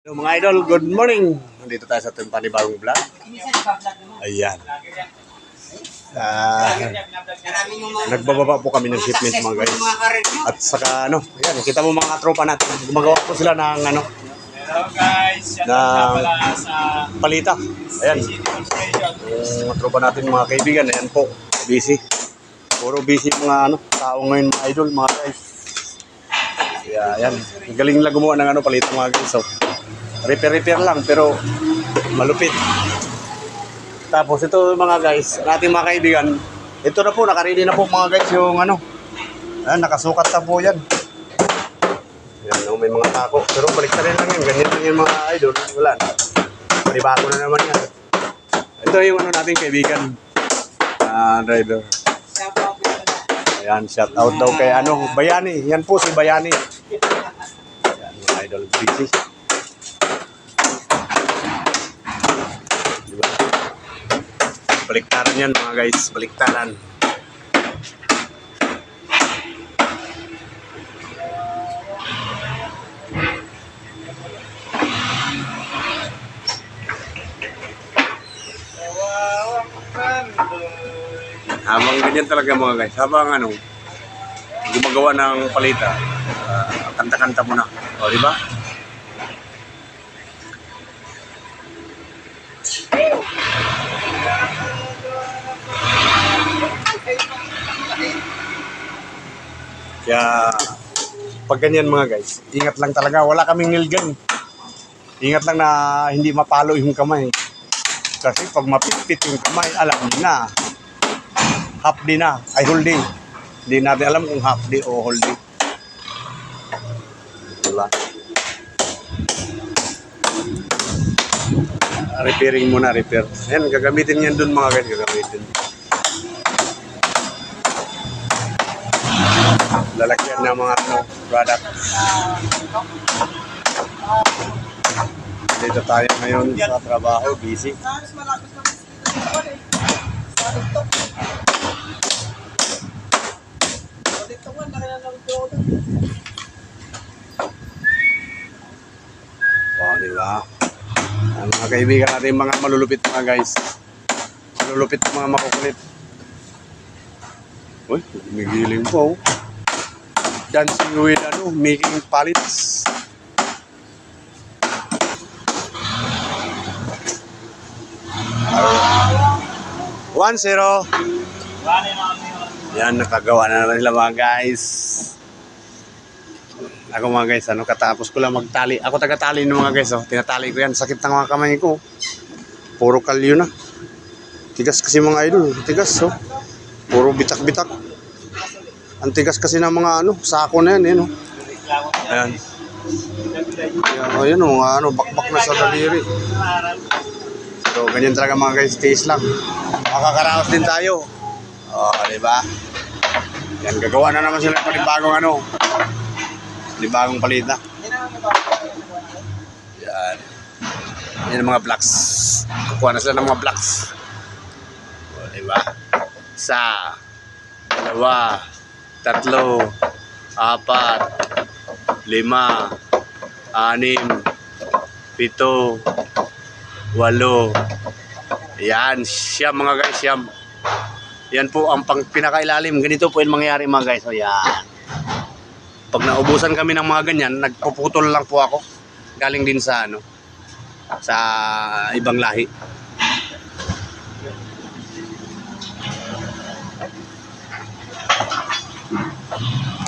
Hello mga idol, good morning. Nandito tayo sa ating panibagong vlog. Ayan. Nagbababa po kami ng shipment mga guys. At saka ayan, kita mo mga tropa natin. Gumagawa po sila ng Hello guys, shout out pala sa palita. Ayan. Mga tropa natin, mga kaibigan, ayan po. Busy. Puro busy mga tao ngayon mga idol, mga guys. Kaya ayan, galing lang gumawa ng palita mga guys. So, repair lang pero malupit. Tapos ito mga guys, ating mga kaibigan, ito na po, nakaready na po mga guys yung nakasukat na po yan. Yan, may mga tako. Pero baliktarin lang yan, ganyan lang yung mga idol. Wala na. Panibago na naman yan. Ito yung nating kaibigan. Driver. Ayan, shout out daw kay Bayani. Yan po si Bayani. Ayan, mga idol, busy. Baliktaran yan mga guys, baliktaran. Habang ganyan talaga mga guys, habang gumagawa ng palita, kanta-kanta mo na. O, di ba? Kaya pag ganyan mga guys, ingat lang talaga. Wala kaming nilgan. Ingat lang na hindi mapalo yung kamay. Kasi pag mapipit yung kamay, alam niyo na. Half day na, ay whole day. Hindi natin alam kung half day o whole day. Wala. Repairing muna, repair. Ayan, gagamitin yan dun mga guys, gagamitin. Lalakyan ng mga product. Dito tayo ngayon sa trabaho, busy. Oh, diba? Ang mga kaibigan natin, mga malulupit mga guys. Malulupit mga makukulit. Uy, migiling po. Dancing with making pallets. One zero. Yan, nakagawa na nila mga guys. Ako mga guys, katapos ko lang magtali. Ako taga-tali ng mga guys, tinatali ko yan. Sakit ng mga kamay ko. Puro kalyo na. Tigas kasi mga idol, tigas Puro bitak-bitak. Ang tigas kasi ng mga sako na yan, Ayan. Ayan, bakbak na sa daliri. So, ganyan talaga mga guys, tiis lang. Makakaraos din tayo. Diba? Yan, gagawa na naman sila ng panibagong panibagong palita. Yan. Yan ang mga blocks. Kukuha na sila ng mga blocks. Diba? Isa, dalawa, tatlo, apat, lima, anim, pito, walo. Yan, siyam mga guys, siyam. Yan po ang pinakailalim. Ganito po yung mangyayari mga guys. O yan. Pag naubusan kami ng mga ganyan, nagpuputol lang po ako. Galing din sa sa ibang lahi.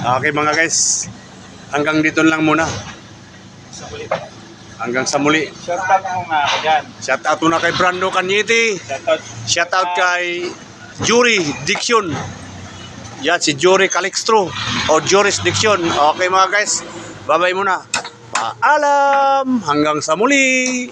Okay mga guys, hanggang dito lang muna. Hanggang sa muli. Shoutout mo nga ako dyan. Shoutout muna kay Brando Canyete. Shoutout kay Jury Diction. Yan, si Jury Calixtro o Juris Diction. Okay mga guys, bye-bye muna. Paalam, hanggang sa muli.